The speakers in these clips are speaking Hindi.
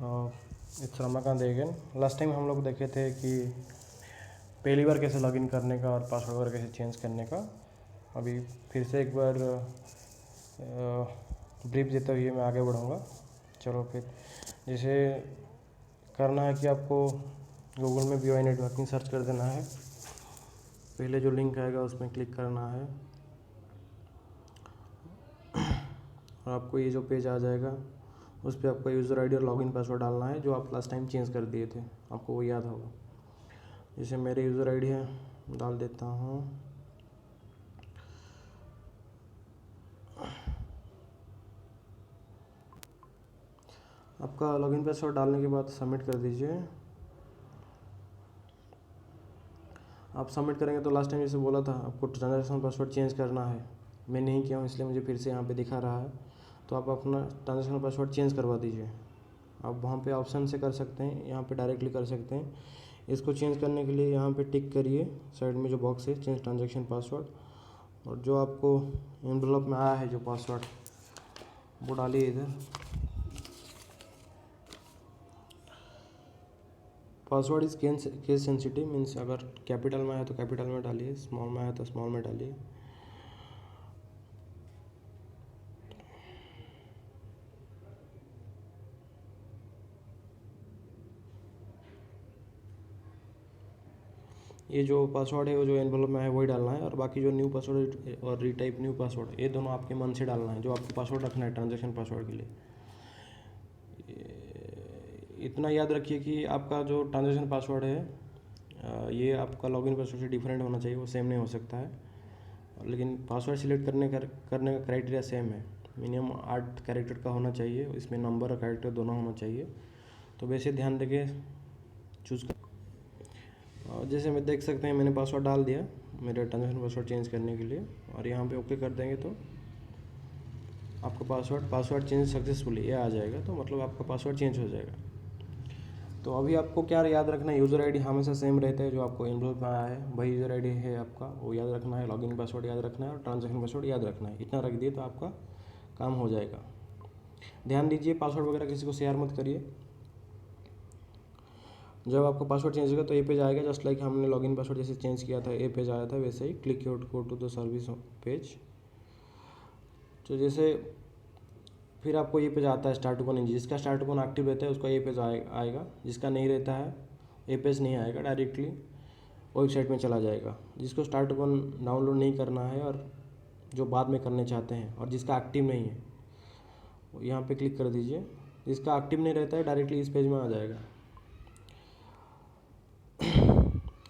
It's Ramakant again. Last time हम लोग देखे थे कि पहली बार कैसे लॉगिन करने का और पासवर्ड वगैरह कैसे चेंज करने का। अभी फिर से एक बार ब्रीफ देते हुए मैं आगे बढ़ूँगा। चलो फिर जैसे करना है कि आपको गूगल में BOI नेटवर्किंग सर्च कर देना है। पहले जो लिंक आएगा उसमें क्लिक करना है और आपको ये जो पेज आ जाएगा उस पर आपका यूज़र आईडी और लॉगिन पासवर्ड डालना है जो आप लास्ट टाइम चेंज कर दिए थे, आपको वो याद होगा। जैसे मेरे यूज़र आईडी है, डाल देता हूँ। आपका लॉगिन पासवर्ड डालने के बाद सबमिट कर दीजिए। आप सबमिट करेंगे तो लास्ट टाइम जैसे बोला था आपको ट्रांजैक्शन पासवर्ड चेंज करना है, मैं नहीं किया हूँ इसलिए मुझे फिर से यहाँ पे दिखा रहा है। तो आप अपना ट्रांजैक्शन पासवर्ड चेंज करवा दीजिए। आप वहाँ पे ऑप्शन से कर सकते हैं, यहाँ पे डायरेक्टली कर सकते हैं। इसको चेंज करने के लिए यहाँ पे टिक करिए, साइड में जो बॉक्स है चेंज ट्रांजैक्शन पासवर्ड, और जो आपको एनवेलप में आया है जो पासवर्ड वो डालिए इधर। Password is case sensitive, means अगर कैपिटल में है तो कैपिटल में डालिए, स्मॉल में है तो स्मॉल में डालिए। ये जो पासवर्ड है वो जो एनवेलप में है वही डालना है, और बाकी जो न्यू पासवर्ड और रीटाइप न्यू पासवर्ड ये दोनों आपके मन से डालना है, जो आपको पासवर्ड रखना है ट्रांजैक्शन पासवर्ड के लिए। इतना याद रखिए कि आपका जो ट्रांजैक्शन पासवर्ड है ये आपका लॉगिन पासवर्ड से डिफरेंट होना चाहिए, वो सेम नहीं हो सकता है। लेकिन पासवर्ड सिलेक्ट करने का क्राइटेरिया सेम है, मिनिमम 8 कैरेक्टर का होना चाहिए, इसमें नंबर और कैरेक्टर दोनों होना चाहिए। तो वैसे ध्यान देके चूज़ कर। जैसे मैं देख सकते हैं मैंने पासवर्ड डाल दिया मेरे ट्रांजैक्शन पासवर्ड चेंज करने के लिए, और यहाँ पे ओके कर देंगे तो आपका पासवर्ड चेंज सक्सेसफुली ये आ जाएगा। तो मतलब आपका पासवर्ड चेंज हो जाएगा। तो अभी आपको क्या याद रखना है, यूज़र आईडी हमेशा सेम रहता है, जो आपको एनवेलप में आया है वही यूज़र आईडी है आपका, वो याद रखना है। लॉगिन पासवर्ड याद रखना है और ट्रांजैक्शन पासवर्ड याद रखना है। इतना रख दिए तो आपका काम हो जाएगा। ध्यान दीजिए पासवर्ड वगैरह किसी को शेयर मत करिए। जब आपका पासवर्ड चेंज होगा तो ये पेज आएगा, जस्ट लाइक हमने लॉगिन पासवर्ड जैसे चेंज किया था ये पेज आया था, वैसे ही click go to the service page. तो जैसे फिर आपको ये पेज आता है स्टार्ट टोकन। जिसका स्टार्ट टोकन एक्टिव रहता है उसका ये पेज आएगा, जिसका नहीं रहता है ये पेज नहीं आएगा, डायरेक्टली वेबसाइट में चला जाएगा। जिसको स्टार्ट टोकन डाउनलोड नहीं करना है और जो बाद में करने चाहते हैं और जिसका एक्टिव नहीं है यहाँ पे क्लिक कर दीजिए। जिसका एक्टिव नहीं रहता है डायरेक्टली इस पेज में आ जाएगा।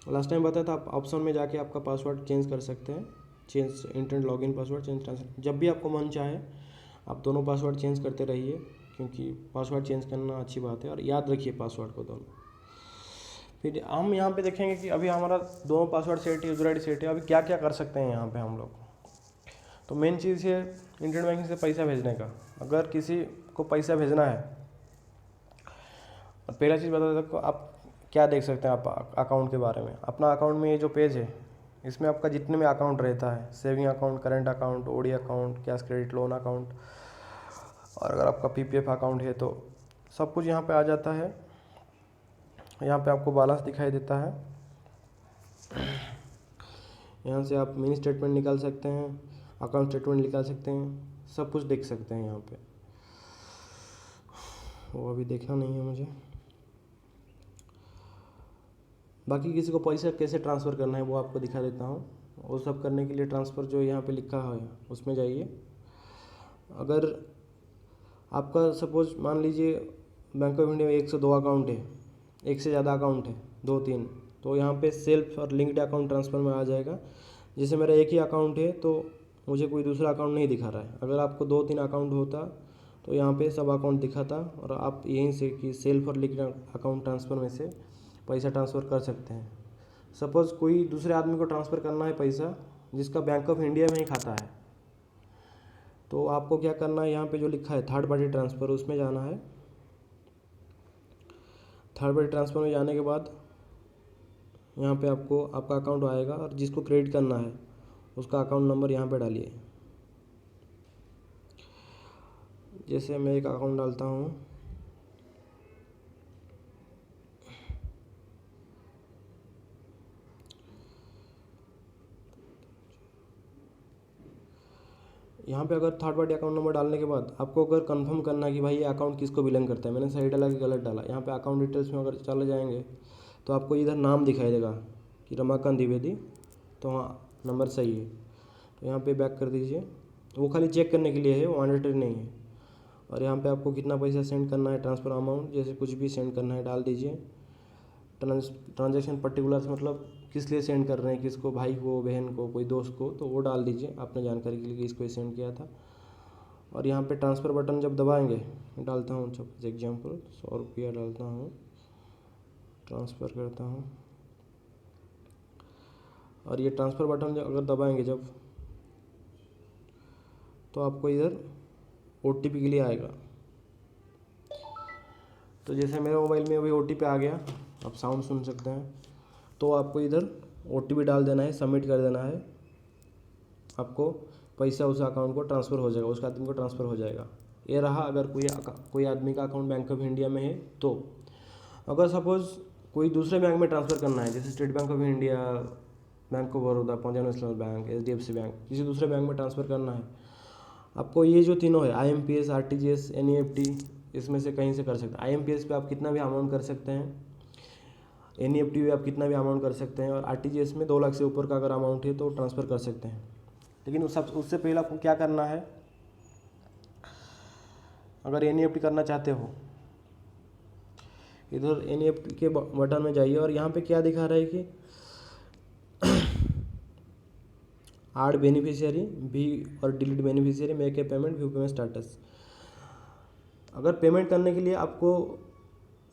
लास्ट टाइम बताया था आप ऑप्शन में जाके आपका पासवर्ड चेंज कर सकते हैं, change internet login password, change transfer. जब भी आपको मन चाहे आप दोनों पासवर्ड चेंज करते रहिए, क्योंकि पासवर्ड चेंज करना अच्छी बात है, और याद रखिए पासवर्ड को दोनों। फिर हम यहाँ पे देखेंगे कि अभी हमारा दोनों पासवर्ड सेट है, यूजर आईडी सेट है। अभी क्या क्या कर सकते हैं यहाँ पे हम लोग। तो मेन चीज़ है इंटरनेट बैंकिंग से पैसा भेजने का। अगर किसी को पैसा भेजना है, पहला चीज़ बता देता आप क्या देख सकते हैं आप अकाउंट के बारे में। अपना अकाउंट में ये जो पेज है इसमें आपका जितने में अकाउंट रहता है, saving account, current account, OD account, cash credit loan account, और अगर आपका PPF अकाउंट है तो सब कुछ यहाँ पे आ जाता है। यहाँ पे आपको बैलेंस दिखाई देता है। यहाँ से आप मिनी स्टेटमेंट निकाल सकते हैं, अकाउंट स्टेटमेंट निकाल सकते हैं, सब कुछ देख सकते हैं यहाँ पे। वो अभी देखना नहीं है मुझे। बाकी किसी को पैसा कैसे ट्रांसफ़र करना है वो आपको दिखा देता हूँ। वो सब करने के लिए ट्रांसफ़र जो यहाँ पे लिखा है उसमें जाइए। अगर आपका सपोज मान लीजिए बैंक ऑफ इंडिया में 1 से 2 अकाउंट है, एक से ज़्यादा अकाउंट है 2-3, तो यहाँ पे सेल्फ और लिंक्ड अकाउंट ट्रांसफ़र में आ जाएगा। जैसे मेरा एक ही अकाउंट है तो मुझे कोई दूसरा अकाउंट नहीं दिखा रहा है। अगर आपको 2-3 अकाउंट होता तो यहाँ पे सब अकाउंट दिखाता, और आप यहीं से कि सेल्फ और लिंक्ड अकाउंट ट्रांसफ़र में से पैसा ट्रांसफ़र कर सकते हैं। सपोज़ कोई दूसरे आदमी को ट्रांसफ़र करना है पैसा जिसका बैंक ऑफ इंडिया में ही खाता है, तो आपको क्या करना है, यहाँ पे जो लिखा है थर्ड पार्टी ट्रांसफ़र उसमें जाना है। थर्ड पार्टी ट्रांसफ़र में जाने के बाद यहाँ पे आपको आपका अकाउंट आएगा, और जिसको क्रेडिट करना है उसका अकाउंट नंबर यहाँ पे डालिए। जैसे मैं एक अकाउंट डालता हूँ, यहाँ पे अगर थर्ड पार्टी अकाउंट नंबर डालने के बाद आपको अगर कंफर्म करना है कि भाई ये अकाउंट किसको बिलोंग करता है, मैंने सही डाला कि गलत डाला, यहाँ पे अकाउंट डिटेल्स में अगर चले जाएंगे तो आपको इधर नाम दिखाई देगा कि रमाकांत द्विवेदी, तो हाँ नंबर सही है। तो यहाँ पे बैक कर दीजिए, वो खाली चेक करने के लिए है, वो मैंडेटरी नहीं है। और यहाँ पे आपको कितना पैसा सेंड करना है, ट्रांसफ़र अमाउंट जैसे कुछ भी सेंड करना है डाल दीजिए। ट्रांजैक्शन पर्टिकुलर्स मतलब किस लिए सेंड कर रहे हैं, किसको, भाई को, बहन को, कोई दोस्त को, तो वो डाल दीजिए आपने जानकारी के लिए कि इसको सेंड किया था। और यहाँ पे ट्रांसफ़र बटन जब दबाएंगे, डालता हूँ सपोज एग्जांपल 100 रुपया डालता हूँ, ट्रांसफ़र करता हूँ। और ये ट्रांसफ़र बटन जब अगर दबाएंगे जब, तो आपको इधर OTP के लिए आएगा। तो जैसे मेरे मोबाइल में अभी OTP आ गया, आप साउंड सुन सकते हैं। तो आपको इधर OTP डाल देना है, सबमिट कर देना है, आपको पैसा उस अकाउंट को ट्रांसफ़र हो जाएगा, उस आदमी को ट्रांसफ़र हो जाएगा। ये रहा अगर कोई आदमी का अकाउंट बैंक ऑफ इंडिया में है तो। अगर सपोज़ कोई दूसरे बैंक में ट्रांसफ़र करना है, जैसे state bank of India, bank of Baroda, Punjab national bank, HDFC bank, किसी दूसरे बैंक में ट्रांसफ़र करना है, आपको ये जो तीनों है IMPS, RTGS, NEFT, इसमें से कहीं से कर सकते हैं। IMPS पे आप कितना भी अमाउंट कर सकते हैं, NEFT पे आप कितना भी अमाउंट कर सकते हैं, और RTGS में 2 लाख से ऊपर का अगर अमाउंट है तो ट्रांसफ़र कर सकते हैं। लेकिन उससे पहले आपको क्या करना है, अगर NEFT करना चाहते हो, इधर NEFT के बटन में जाइए और यहाँ पे क्या दिखा रहा है कि ऐड बेनिफिशियरी भी और delete beneficiary, make a payment, view payment status. अगर पेमेंट करने के लिए आपको,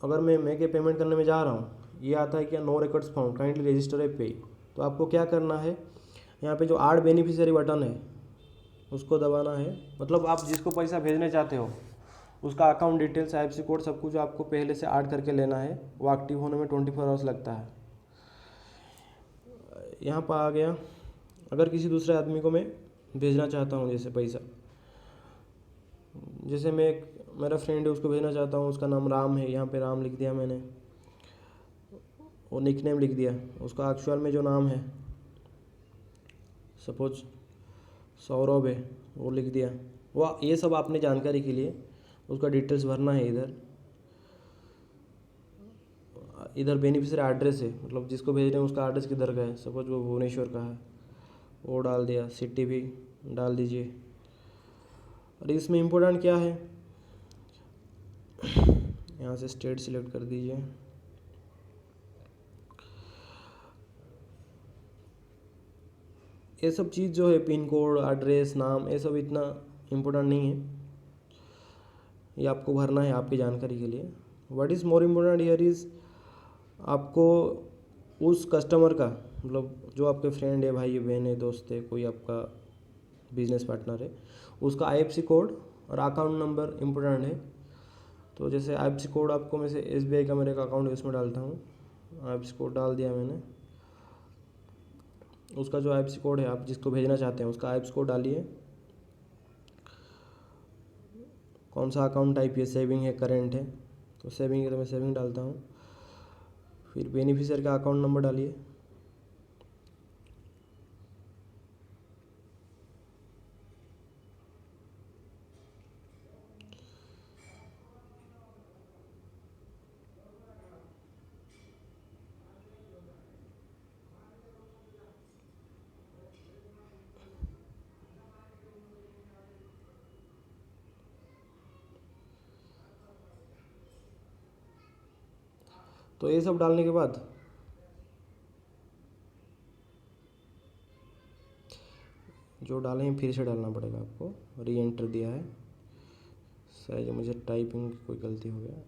अगर मैं मेक ए पेमेंट करने में जा रहा हूँ, ये आता है क्या, no records found, kindly register a pay. तो आपको क्या करना है, यहाँ पे जो ऐड बेनिफिशियरी बटन है उसको दबाना है। मतलब आप जिसको पैसा भेजने चाहते हो उसका अकाउंट डिटेल्स, IFSC कोड, सब कुछ आपको पहले से ऐड करके लेना है। वो एक्टिव होने में 24 आवर्स लगता है। यहाँ पर आ गया, अगर किसी दूसरे आदमी को मैं भेजना चाहता हूँ जैसे पैसा, जैसे मेरा फ्रेंड है उसको भेजना चाहता हूँ, उसका नाम राम है, यहाँ पे राम लिख दिया मैंने, और निकनेम लिख दिया। उसका एक्चुअल में जो नाम है सपोज सौरभ है, वो लिख दिया। वो ये सब आपने जानकारी के लिए उसका डिटेल्स भरना है। इधर बेनिफिशियरी एड्रेस है, मतलब जिसको भेज रहे हैं उसका एड्रेस किधर का है, सपोज वो भुवनेश्वर का है, वो डाल दिया। सिटी भी डाल दीजिए। और इसमें इम्पोर्टेंट क्या है, यहाँ से स्टेट सिलेक्ट कर दीजिए। ये सब चीज़ जो है, पिन कोड, एड्रेस, नाम, ये सब इतना इम्पोर्टेंट नहीं है, ये आपको भरना है आपकी जानकारी के लिए। What is more important here is, आपको उस कस्टमर का, मतलब जो आपके फ्रेंड है, भाई बहन है, दोस्त है, कोई आपका बिजनेस पार्टनर है, उसका IFSC कोड और अकाउंट नंबर इम्पोर्टेंट है। तो जैसे IFSC कोड आपको, मैं से SBI का मेरे का अकाउंट है उसमें डालता हूँ, IFSC कोड डाल दिया मैंने। उसका जो IFSC कोड है, आप जिसको भेजना चाहते हैं उसका IFSC कोड डालिए। कौन सा अकाउंट टाइप है, सेविंग है, करेंट है, तो सेविंग है तो मैं सेविंग डालता हूँ। फिर बेनिफिशियरी का अकाउंट नंबर डालिए। तो ये सब डालने के बाद जो डाले हैं फिर से डालना पड़ेगा आपको। री एंटर दिया है, शायद मुझे टाइपिंग की कोई गलती हो गया।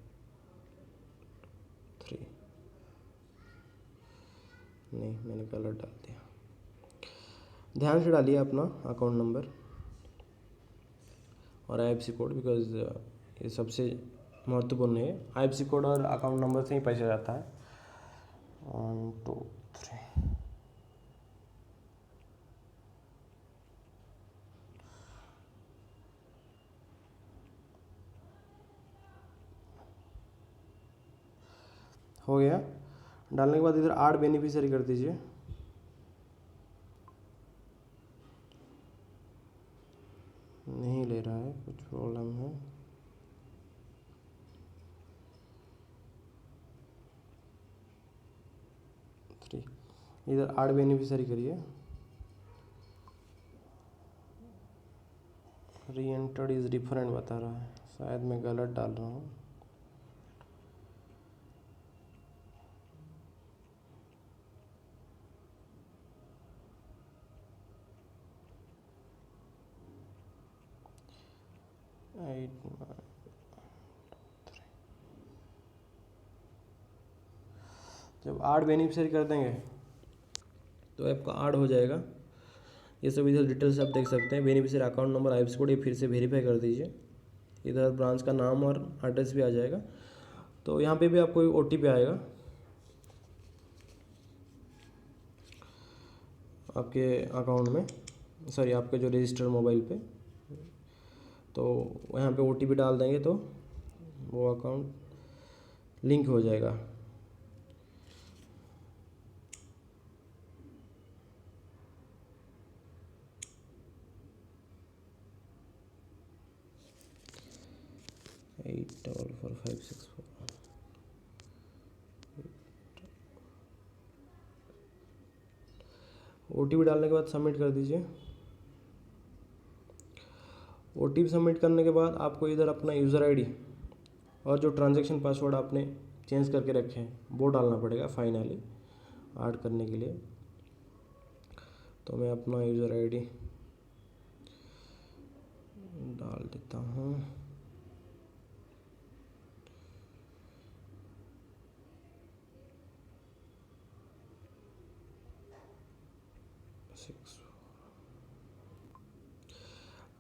3 नहीं, मैंने गलत डाल दिया। ध्यान से डालिए अपना अकाउंट नंबर और IFSC कोड, बिकॉज ये सबसे महत्वपूर्ण है। IFSC कोड और अकाउंट नंबर से ही पैसा जाता है। 1 2 3 हो गया। डालने के बाद इधर ऐड बेनिफिशियरी कर दीजिए। कुछ प्रॉब्लम है। इधर ऐड बेनिफिशियरी करिए, री एंटर्ड इज डिफरेंट बता रहा है, शायद मैं गलत डाल रहा हूँ। जब ऐड बेनिफिशियरी कर देंगे तो आपका ऐड हो जाएगा। ये सब इधर डिटेल्स आप देख सकते हैं। Beneficiary account number, IFSC code, ये फिर से वेरीफाई कर दीजिए। इधर ब्रांच का नाम और एड्रेस भी आ जाएगा। तो यहाँ पे भी आपको ओटीपी आएगा आपके अकाउंट में, सॉरी आपके जो रजिस्टर्ड मोबाइल पे। तो यहाँ पे ओटीपी डाल देंगे तो वो अकाउंट लिंक हो जाएगा। एट डबल 4564 ओटीपी डालने के बाद सबमिट कर दीजिए। ओटीपी सबमिट करने के बाद आपको इधर अपना यूज़र आईडी और जो ट्रांजैक्शन पासवर्ड आपने चेंज करके रखे हैं वो डालना पड़ेगा फाइनली ऐड करने के लिए। तो मैं अपना यूज़र आईडी डाल देता हूँ।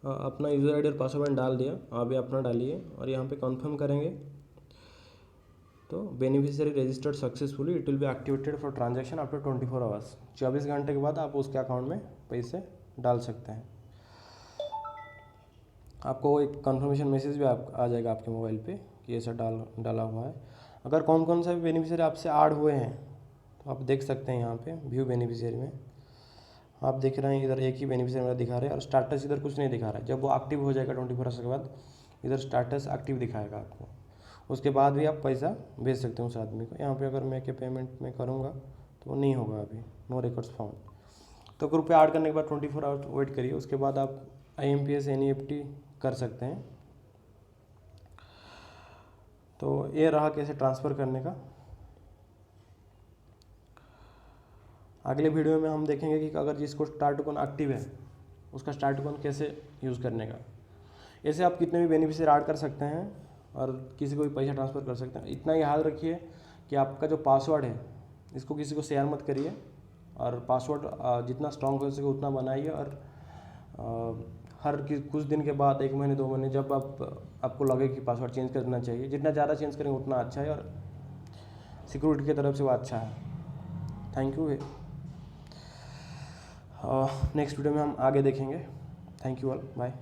अपना यूज़र आईडी और पासवर्ड डाल दिया, आप भी अपना डालिए और यहाँ पे कंफर्म करेंगे तो beneficiary registered successfully, it will be activated for transaction after 24 hours. 24 घंटे के बाद आप उसके अकाउंट में पैसे डाल सकते हैं। आपको एक कंफर्मेशन मैसेज भी आ जाएगा आपके मोबाइल पे कि ऐसा डाला हुआ है। अगर कौन कौन सा बेनिफिशियरी आपसे ऐड हुए हैं तो आप देख सकते हैं यहाँ पे व्यू बेनिफिशियरी में। आप देख रहे हैं इधर एक ही बेनिफिशियरी मेरा दिखा रहा है और स्टेटस इधर कुछ नहीं दिखा रहा है। जब वो एक्टिव हो जाएगा 24 आवर्स के बाद इधर स्टेटस एक्टिव दिखाएगा आपको। उसके बाद भी आप पैसा भेज सकते हैं उस आदमी को। यहाँ पे अगर मैं के पेमेंट में करूँगा तो नहीं होगा, अभी नो रिकॉर्ड्स फाउंड। तो ग्रुप पे ऐड करने के बाद 24 आवर्स वेट करिए, उसके बाद आप IMPS NEFT कर सकते हैं। तो ये रहा कैसे ट्रांसफ़र करने का। अगले वीडियो में हम देखेंगे कि अगर जिसको स्टार्ट अकाउंट एक्टिव है उसका स्टार्ट अकाउंट कैसे यूज़ करने का। ऐसे आप कितने भी बेनिफिशियरी ऐड कर सकते हैं और किसी को भी पैसा ट्रांसफ़र कर सकते हैं। इतना ही याद रखिए कि आपका जो पासवर्ड है इसको किसी को शेयर मत करिए और पासवर्ड जितना स्ट्रॉन्ग हो सके उतना बनाइए। और हर कुछ दिन के बाद, 1 महीने 2 महीने, जब आपको लगे कि पासवर्ड चेंज करना चाहिए, जितना ज़्यादा चेंज करेंगे उतना अच्छा है और सिक्योरिटी की तरफ से वो अच्छा है। Thank you. नेक्स्ट वीडियो में हम आगे देखेंगे। Thank you all, bye.